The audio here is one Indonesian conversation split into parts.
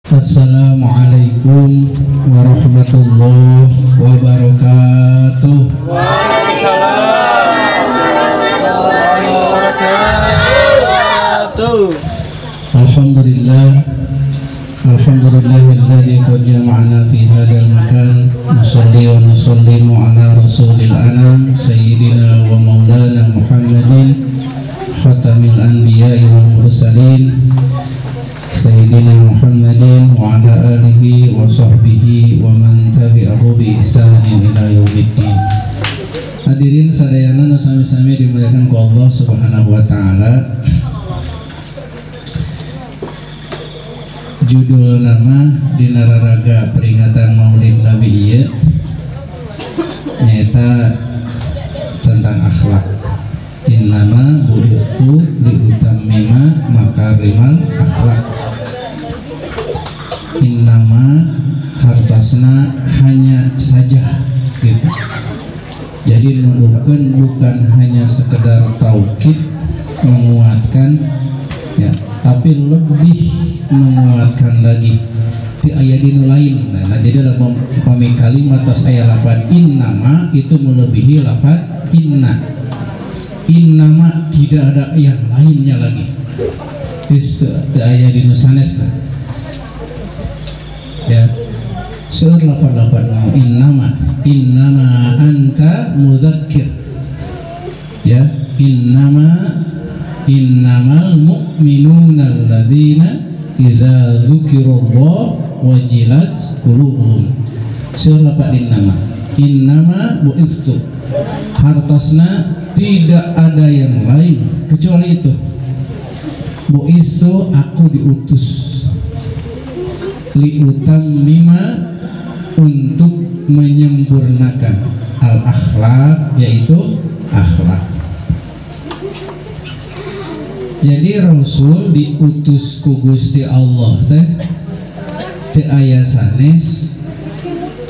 Assalamualaikum warahmatullahi wabarakatuh. Waalaikumsalam warahmatullahi wabarakatuh. Alhamdulillahilladzi qad jama'ana fi hadzal makan. Nusalli wa nusallimu ala rasulil anam sayyidina wa maulana Muhammadin khatamil anbiya'i wal mursalin Sayyidina Muhammadin wa ala alihi wa sahbihi wa man tabi'ahu bi ihsanin ila yaumiddin. Hadirin sadayana sami-sami dimuliakan ku Allah Subhanahu wa taala. Judul nama dina raraga peringatan Maulid Nabi ieu nyaeta tentang akhlak. Innama bu'istu liutammima makarimal akhlak. Innama hartasna hanya saja gitu. Jadi nuduhkeun bukan hanya sekedar taukid menguatkan ya, tapi lebih menguatkan lagi di ayat dinu lain. Nah, jadi dalam kalimat tos aya lafaz innama itu melebihi lafaz inna. Innama tidak ada yang lainnya lagi. Itu ayat dinu sanes lah. Ya, surah 88 innama anta mudzakir ya, innamal mu'minuna alladzina idza dzukirallah wajilat qulubuhum. Surah 88 innama bu'istu hartosna tidak ada yang lain kecuali itu. Bu'istu aku diutus liutammima untuk menyempurnakan al-akhlak, yaitu akhlak. Jadi Rasul diutus ku Gusti Allah teh aya sanes,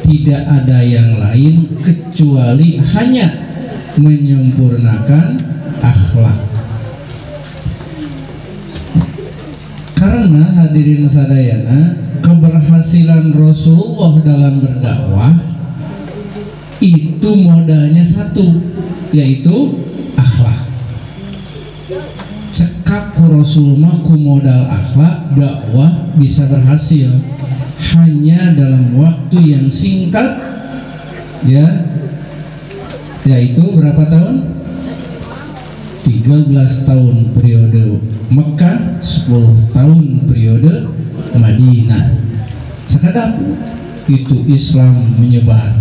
tidak ada yang lain kecuali hanya menyempurnakan akhlak. Karena hadirin sadayana, keberhasilan Rasulullah dalam berdakwah itu modalnya satu, yaitu akhlak. Cekap Rasulullah ku modal akhlak, dakwah bisa berhasil hanya dalam waktu yang singkat ya, yaitu berapa tahun? 13 tahun periode Mekah, 10 tahun periode Madinah. Sekadap itu Islam menyebar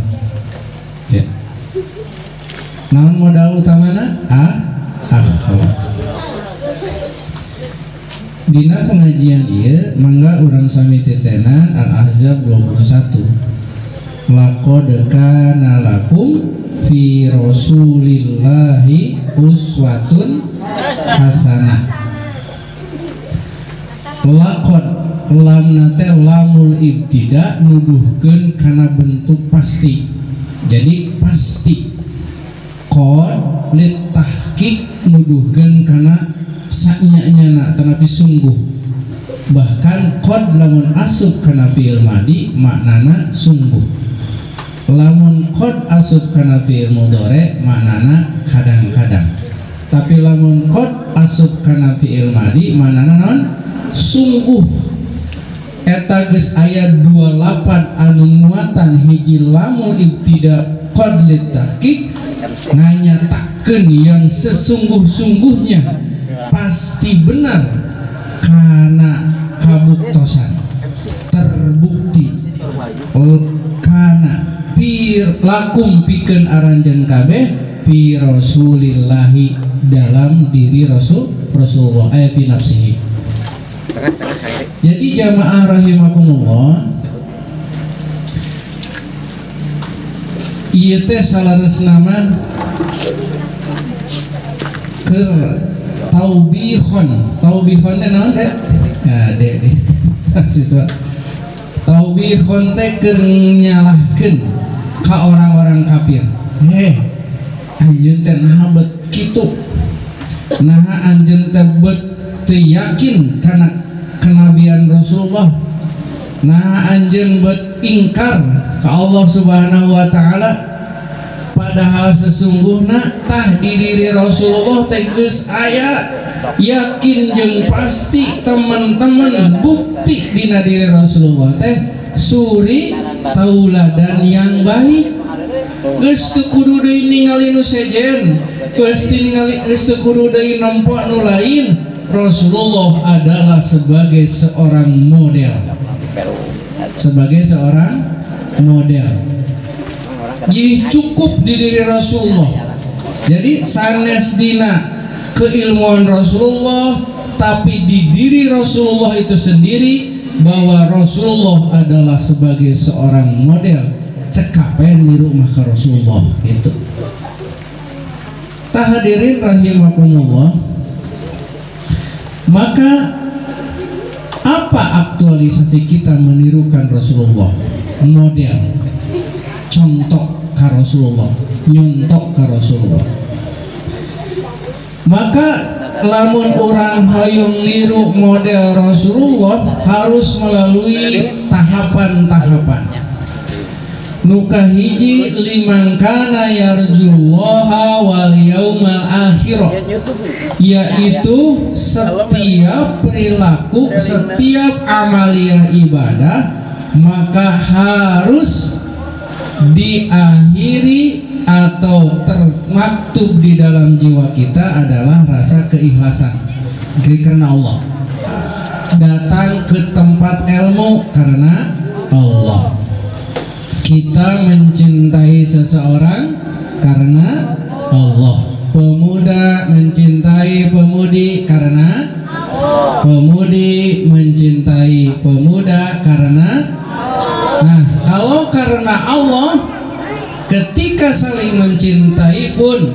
ya. Namun modal utamana akhlak. Dina pengajian ieu mangga urang sami tetenan Al-Ahzab 21. Laqad kana lakum fi rasulillahi uswatun hasanah. Laqad lamna teh lamul ibtida nuduhkeun kana bentuk pasti. Jadi pasti. Qad lit tahqiq nuduhkeun kana sanyanyana tanapi sungguh. Bahkan qad lamun asub kana fi'il madi maknana sungguh. Lamun qad asub kana fi'il mudhari maknana kadang-kadang. Tapi lamun qad asub kana fi'il madi maknana naon? Sungguh. Eta geus aya 28 anu muatan hiji lamul ibtida qad litahqiq nganyatakeun yang sesungguh-sungguhnya pasti benar kana kabuktosan terbukti kana pir lakum pikeun aranjeun kabeh fi rasulillahi dalam diri Rasulullah fi nafsihi. Jadi jamaah rahimakumullah, ieu teh salaresna mah keur taubihon teh naon teh? Ya deh siswa. Taubihon teh keur nyalahkeun ka orang-orang kafir. Anjeun teh naha bet kitu. Naha anjeun teh bet teu yakin kana kenabian Rasulullah. Nah anjeun bet ingkar ka Allah Subhanahu wa taala, padahal sesungguhna tah di diri Rasulullah teh geus aya yakin jeung pasti teman-teman bukti dina diri Rasulullah teh suri tauladan yang baik. Geus teu kudu deui ningali nu sejen, geus teu kudu deui nampa nu lain. Rasulullah adalah sebagai seorang model. Sebagai seorang model. Jadi cukup di diri Rasulullah. Jadi sanes dina keilmuan Rasulullah, tapi di diri Rasulullah itu sendiri bahwa Rasulullah adalah sebagai seorang model. Cekapen niru maka Rasulullah itu. Hadirin rahimakumullah. Maka apa aktualisasi kita menirukan Rasulullah? Model, contoh ka Rasulullah, nyontok ka Rasulullah. Maka lamun orang hayung niru model Rasulullah harus melalui tahapan-tahapan. Nuka hiji liman kana yarjullaha wal yaumal akhirah, yaitu setiap perilaku, setiap amaliyah ibadah maka harus diakhiri atau termaktub di dalam jiwa kita adalah rasa keikhlasan karena Allah. Datang ke tempat ilmu karena Allah. Kita mencintai seseorang karena Allah. Pemuda mencintai pemudi karena pemudi mencintai pemuda karena. Nah, kalau karena Allah, ketika saling mencintai pun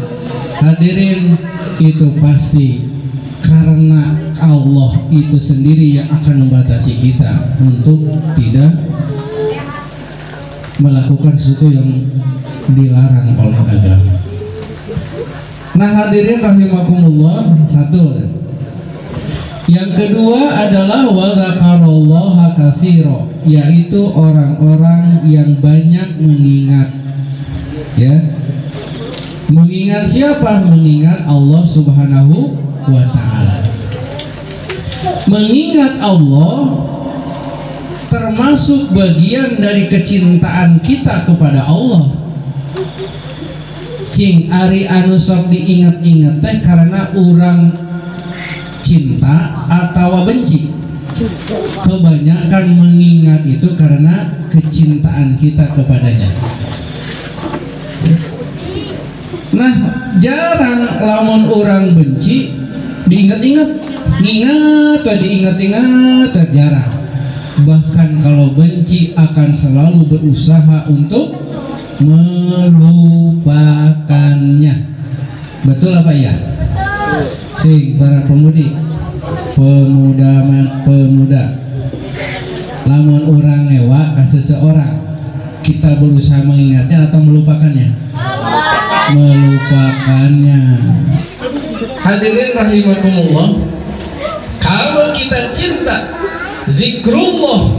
hadirin itu pasti karena Allah itu sendiri yang akan membatasi kita untuk tidak melakukan sesuatu yang dilarang oleh agama. Nah hadirin rahimakumullah, satu. Yang kedua adalah wa dzakarallaha katsira, yaitu orang-orang yang banyak mengingat. Ya. Mengingat siapa? Mengingat Allah Subhanahu wa taala. Mengingat Allah termasuk bagian dari kecintaan kita kepada Allah. Cing ari anu sok diinget-inget teh karena urang cinta atau benci. Kebanyakan mengingat itu karena kecintaan kita kepadanya. Nah, jarang lamun orang benci diingat-ingat, ngingat atau diingat-ingat, jarang. Bahkan kalau benci akan selalu berusaha untuk melupakannya. Betul apa ya? Cing para pemudi, pemuda, lamun orang ngewa ke seseorang, kita berusaha mengingatnya atau melupakannya? Melupakannya. Hadirin rahimakumullah, kalau kita cinta zikrullah,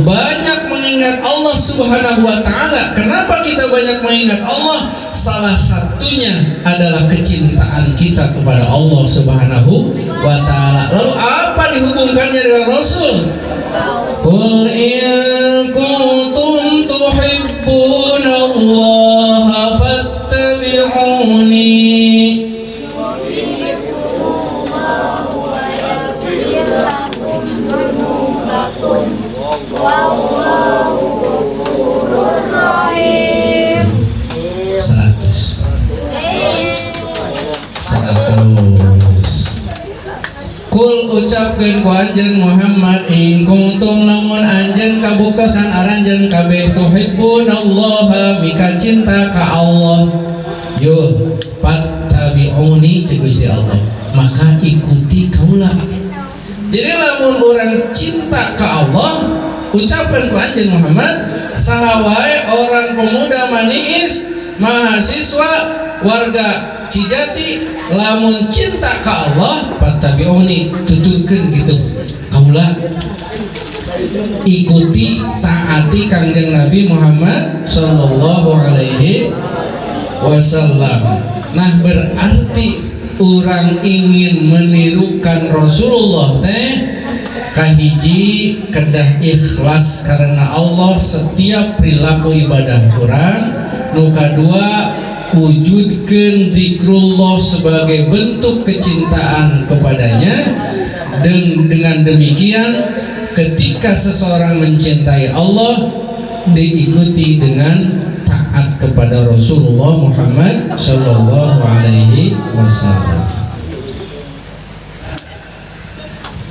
banyak mengingat Allah Subhanahu wa taala. Kenapa kita banyak mengingat Allah? Salah satunya adalah kecintaan kita kepada Allah Subhanahu wa taala. Lalu apa dihubungkannya dengan Rasul? Qul in kuntum tuhibbunallaha fattabi'uni. Kul ucapkeun ku anjeun Muhammad, in kuntum lamun anjeun kabuktosan aranjeun kabeh tuhibbunallaha mika cinta ka Allah, yo fattabi'uni ceuk Gusti Allah, maka ikuti kaula. Jadi lamun orang cinta ka Allah, ucapkan ku anjeun Muhammad, saha wae orang pemuda maniis, mahasiswa, warga Cijati, lamun cinta ka Allah fattabi'uni, tuturkeun gitu kaula. ikuti taati Kangjeng Nabi Muhammad sallallahu alaihi wasallam. Nah, berarti orang ingin menirukan Rasulullah teh kahiji kedah ikhlas karena Allah setiap perilaku ibadah orang. Nu kadua wujudkan zikrullah sebagai bentuk kecintaan kepadanya. Dan dengan demikian ketika seseorang mencintai Allah diikuti dengan taat kepada Rasulullah Muhammad sallallahu alaihi wasallam.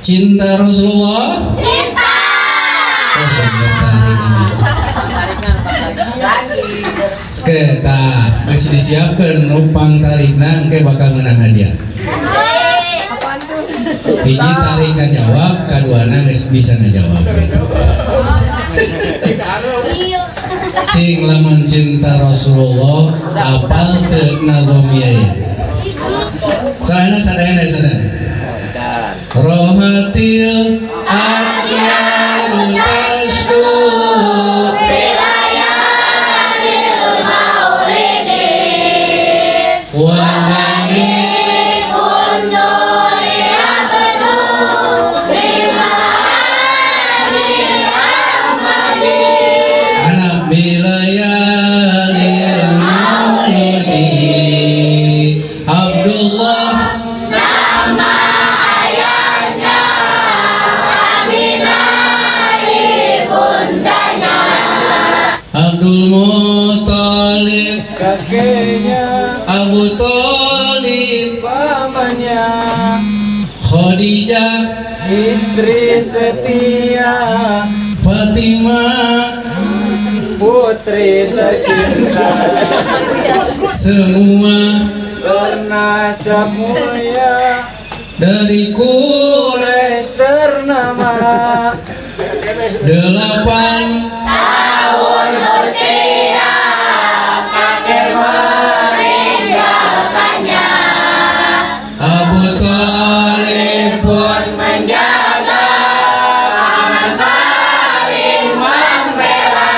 Cinta Rasulullah? Cinta. Kita masih disiapkan numpang tarikna engke bakal menang hadiah. Hiji tarik ngajawab, kaduana geus bisa ngajawab. Cing lamun cinta Rasulullah apal teu nazomiyah. Soalna sadayana Rohatil akyaru tasdu bilayalil maulidi wa bani kunduri abdu bilayalil amali anak bilayalil maulidi Abdullah Abdul Muthalib kakeknya, Abu Thalib pamannya, Khadijah istri setia, Fatimah putri tercinta, semua bernasab mulia, dari Quraisy ternama, 8 tahun usia kakek meninggalkannya. Abu Thalib pun Menjaga paman paling membela.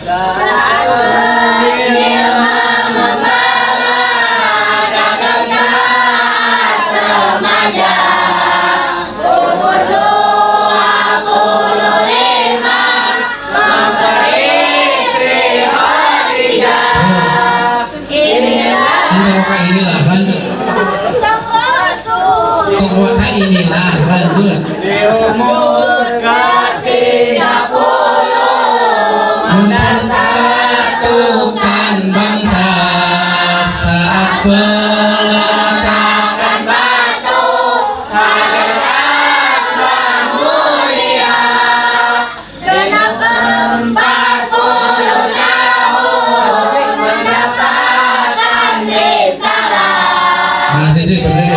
Saat kecil mengembala dagang saat remaja. Umur 25 memperi Khadijah. inilah lanjut Sang Rasul maka inilah lanjut di umur ke-30 mempersatukan bangsa saat peletakan batu hadir asma mulia. Genap 40 tahun mendapatkan risalah. nah sisi berdiri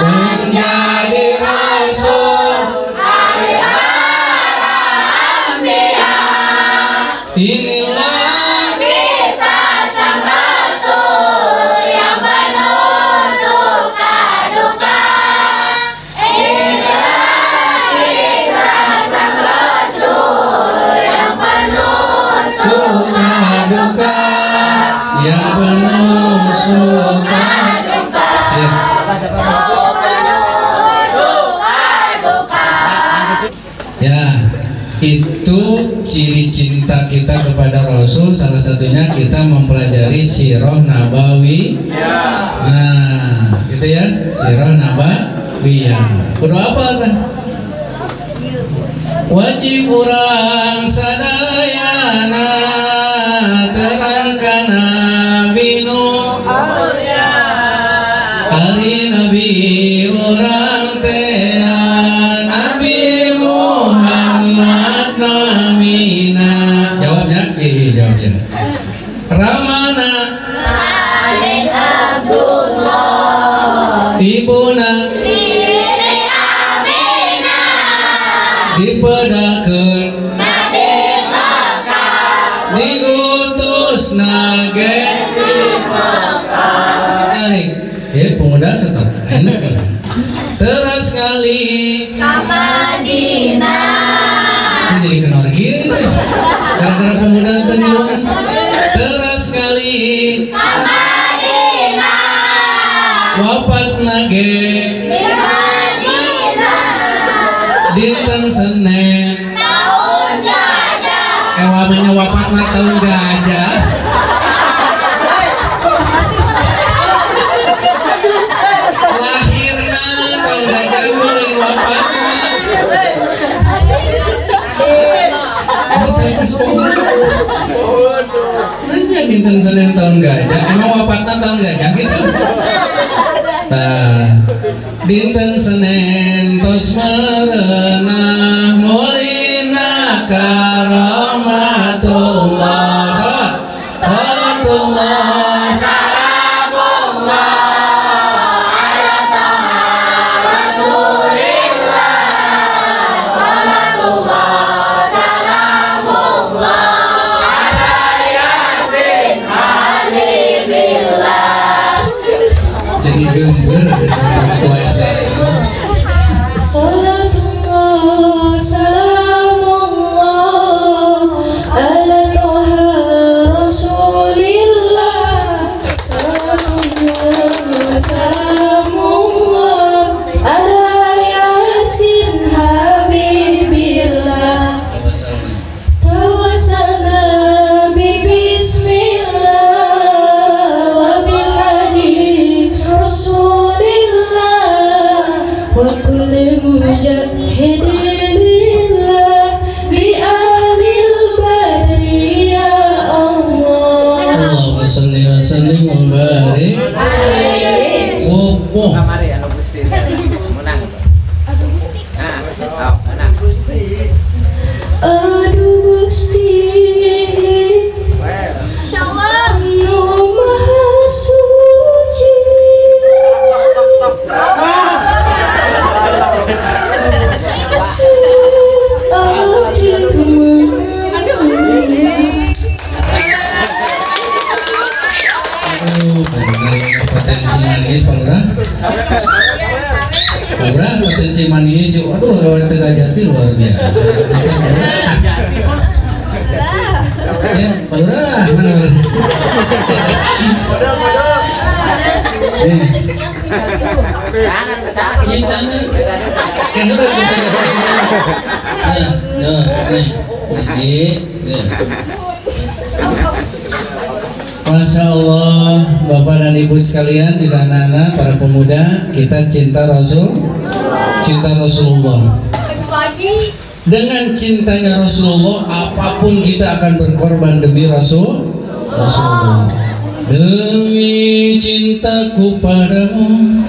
menjadi rasul Akhir Anbiya. inilah Kisah sang Rasul yang penuh suka duka. Inilah kisah sang Rasul yang penuh suka duka yang penuh suka duka. Siap. Ya, itu ciri cinta kita kepada Rasul. Salah satunya kita mempelajari sirah nabawi. Nah, itu ya, sirah nabawiyah. Kudu apa tah? Wajib urang sadayana terangkan Nabi Nuh Ali Nabi urang teh Nabi Muhammad namina. Jawabnya? Jawabnya. Ramana Amin Abdullah ibuna Diri Aminah dipedakeun Nabi Makkah digutus nage di Makkah. tarik ya pemuda stop enak terus kali Kapan Madinah. Ini jadi kenal gitu. Gara-gara pemuda teniluan. Teras kali Madinah. wafat nage Di Madinah. dinten Senin. Tahun gajah. Wamanya wafatna tahun gajah. Lahirna tahun gajah mulai wafatna. Hanya dinten Senin tahun gajah. Emang wafatna tahun gajah gitu? Tah, dinten Senin tos merenah mulina karomatullah. Salatullah jadi gembel ketua SD. Salatullah salamullah ala toha rasulillah. Salatullah salamullah ala yasin habibillah. Tawassalna bismillah wa bil hadi rasulillah wa kulli mujahidin lillah bi ahlil badri ya Allah. Allahumma sholli wa sallim wa barik. Oh, Kamari anu Gusti. Menang. Nah, menang. Aduh Gusti, Insyaallah. Nu Maha Suci. aduh, potensi manis Pak Lurah. Pak Lurah potensi manis, waduh orang Tengah Jati luar biasa. Ya, Pak Lurah, mana Pak Lurah? Ini sana. Kan udah kita dapat. Ya, nih. Ya. Masya Allah, Bapak dan Ibu sekalian, juga anak-anak, para pemuda, kita cinta Rasulullah. Dengan cintanya Rasulullah, apapun kita akan berkorban demi Rasulullah. Demi cintaku padamu,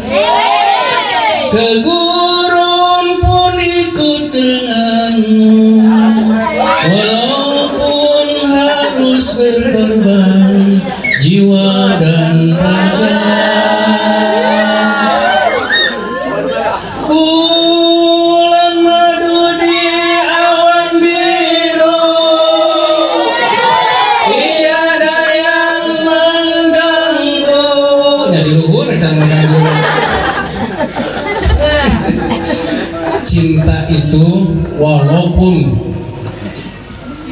ke gurun pun ikut denganmu, walaupun harus berkorban jiwa dan raga. Bulan madu di awan biru, tiada yang mengganggu. Jadi luhur sama mengganggu. Cinta itu walaupun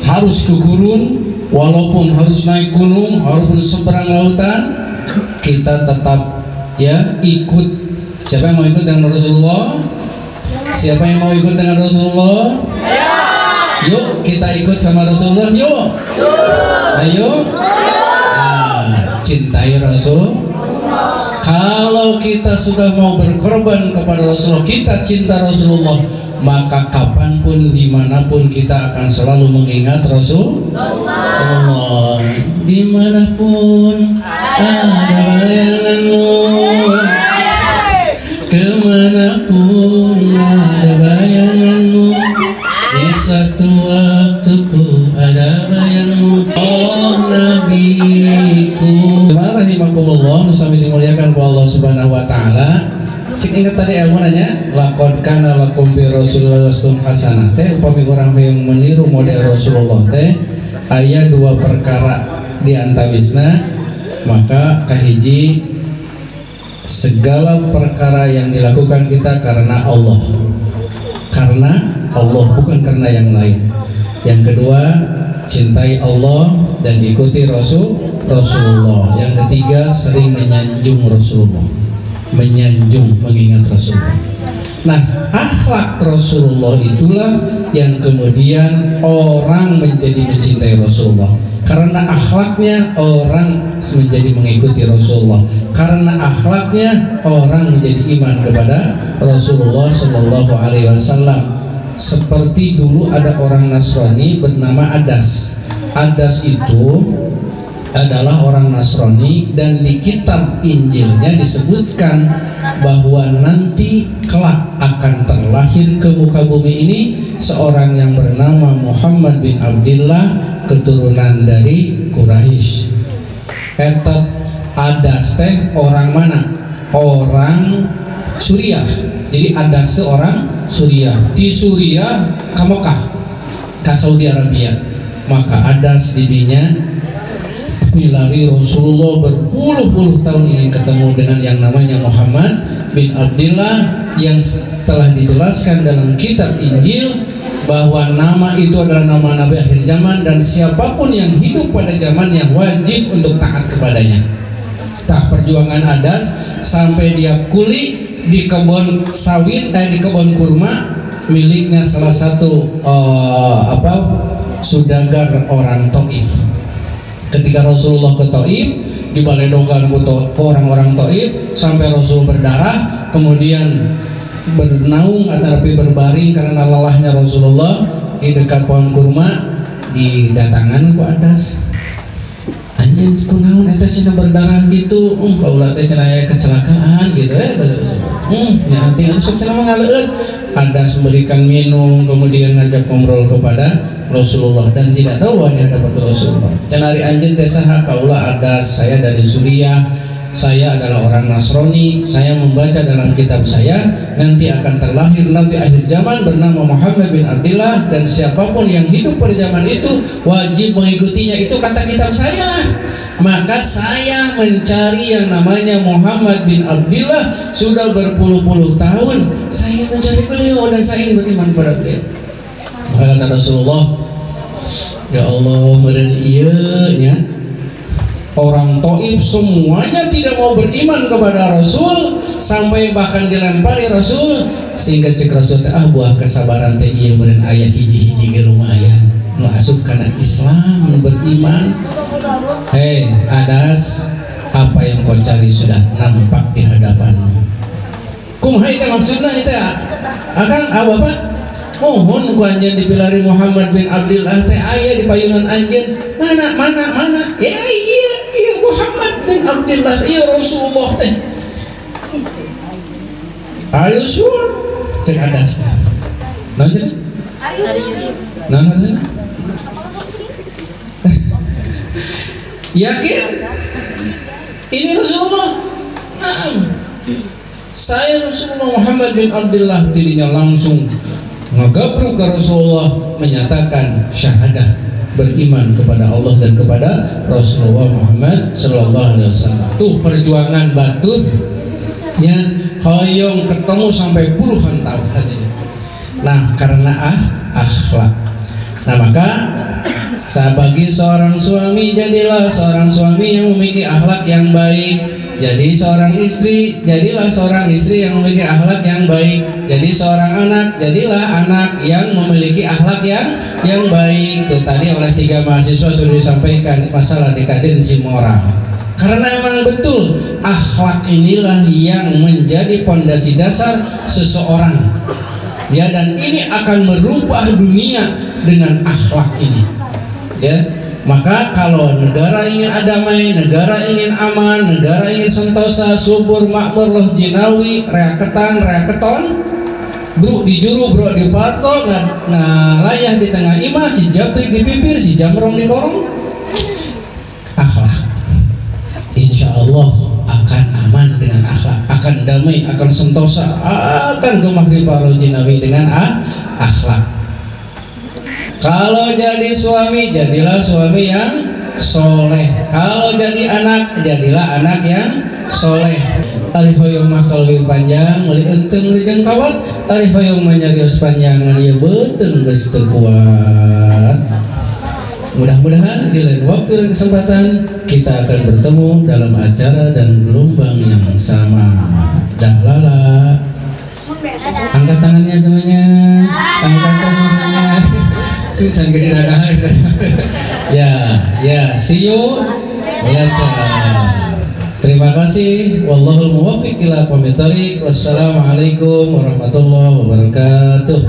harus ke gurun, walaupun harus naik gunung, walaupun seberang lautan, kita tetap ya ikut. Siapa yang mau ikut dengan Rasulullah? Siapa yang mau ikut dengan Rasulullah? Yuk kita ikut sama Rasulullah, yuk. Ayo. Nah, cintai Rasul. Kalau kita sudah mau berkorban kepada Rasulullah, kita cinta Rasulullah, maka kapanpun dimanapun kita akan selalu mengingat Rasulullah. Dimanapun ada bayanganmu, kemanapun ada bayanganmu, di satu waktuku ada bayangmu. Oh nabiku. Rahimakumullah, nusami dimuliakan ku Allah Subhanahu wa taala. Cik ingat tadi ilmu nanya, laqad kana lakum bi Rasulillah uswatun hasanah teh, upami urang yang meniru model Rasulullah teh aya dua perkara di antawisna, maka kahiji segala perkara yang dilakukan kita karena Allah. karena Allah, bukan karena yang lain. Yang kedua, cintai Allah dan ikuti Rasulullah. Yang ketiga, sering menyanjung Rasulullah, menyanjung, mengingat Rasulullah. Nah, akhlak Rasulullah itulah yang kemudian orang menjadi mencintai Rasulullah. Karena akhlaknya orang menjadi mengikuti Rasulullah. Karena akhlaknya orang menjadi iman kepada Rasulullah Shallallahu Alaihi Wasallam. Seperti dulu ada orang Nasrani bernama Adas. Adas itu adalah orang Nasrani, dan di kitab Injilnya disebutkan bahwa nanti kelak akan terlahir ke muka bumi ini seorang yang bernama Muhammad bin Abdullah, keturunan dari Quraisy. Etot Adas teh orang mana? Orang Suriah. Jadi Adas itu orang Suriah. Di Suriah ke Mekah, ke Saudi Arabia. Maka Adas didinya milari Rasulullah berpuluh-puluh tahun ingin ketemu dengan yang namanya Muhammad bin Abdullah, yang telah dijelaskan dalam kitab Injil bahwa nama itu adalah nama Nabi akhir zaman, dan siapapun yang hidup pada zamannya wajib untuk taat kepadanya. Tak perjuangan Adas sampai dia kuli di kebun sawit, di kebun kurma miliknya salah satu saudagar orang Taif. Ketika Rasulullah ke Taif, dibaledongkan ke orang-orang Taif sampai Rasul berdarah, kemudian bernaung atau berbaring karena lelahnya Rasulullah di dekat pohon kurma. Didatangan ku Adas, anjing kunaon eta cenah berdarah gitu, kaulah teh cenah kecelakaan gitu nanti atuh cenah mangaleut. Adas memberikan minum, kemudian ngajak ngobrol kepada Rasulullah dan tidak tahu di hadapan Rasulullah. Cenari anjeun teh saha? Kaulah Adas, saya dari Suriah, saya adalah orang Nasrani, saya membaca dalam kitab saya nanti akan terlahir Nabi akhir zaman bernama Muhammad bin Abdullah, dan siapapun yang hidup pada zaman itu wajib mengikutinya, itu kata kitab saya. Maka saya mencari yang namanya Muhammad bin Abdullah sudah berpuluh-puluh tahun, saya mencari beliau dan saya ingin beriman kepada beliau. Kata Rasulullah, ya Allah, meren ieu nya orang Taif semuanya tidak mau beriman kepada Rasul, sampai bahkan dilempari Rasul, sehingga cek Rasul teh buah kesabaran teh ieu meureun aya hiji-hiji ge lumayan nu asup kana Islam, nu beriman. Hei Adas, apa yang kau cari sudah nampak di hadapanmu. Kumaha teh maksudna teh? Akang Bapak mohon ku anjeun dipilari Muhammad bin Abdullah teh aya di payunan anjeun. Mana? Ya iya Muhammad bin Abdullah, iya Rasulullah teh. Ayo sur, cek Adas. Naon cenah? Ayo sur. Naon cenah? Yakin? Ini Rasulullah? Nah, saya Rasulullah Muhammad bin Abdullah. Dirinya langsung ngagabruk ke Rasulullah, menyatakan syahadah, beriman kepada Allah dan kepada Rasulullah Muhammad Sallallahu Alaihi Wasallam. Tuh perjuangan baturnya hoyong ketemu sampai puluhan tahun. Nah, karena akhlak. Nah, maka bagi seorang suami, jadilah seorang suami yang memiliki akhlak yang baik. Jadi seorang istri, jadilah seorang istri yang memiliki akhlak yang baik. Jadi seorang anak, jadilah anak yang memiliki akhlak yang baik. Itu tadi oleh 3 mahasiswa sudah disampaikan masalah dekadensi moral. Karena memang betul akhlak inilah yang menjadi pondasi dasar seseorang. Ya, dan ini akan merubah dunia dengan akhlak ini. Ya. Maka kalau negara ingin damai, negara ingin aman, negara ingin sentosa, subur, makmur, loh jinawi, reaketon, bro di juru, bro di pato, layah di tengah imah, si jabrik di pipir, si jamrong di korong. Akhlak, insya Allah akan aman dengan akhlak, akan damai, akan sentosa, akan gemah ribalo jinawi dengan akhlak. Kalau jadi suami, jadilah suami yang soleh. Kalau jadi anak, jadilah anak yang soleh. Ari hoyong mah kalwi panjang, meuli eunteng jeung kawat. Ari hoyong mah nyarios panjangan ieu beuteung geus teu kuat. Mudah-mudahan di lain waktu dan kesempatan kita akan bertemu dalam acara dan gelombang yang sama. Dahlala. Angkat tangannya semuanya. Angkat tangannya semuanya. Jangan gede dada. Ya, see you later. Terima kasih. Wallahul muwaffiq ila aqwamit thoriq. Wassalamualaikum warahmatullahi wabarakatuh.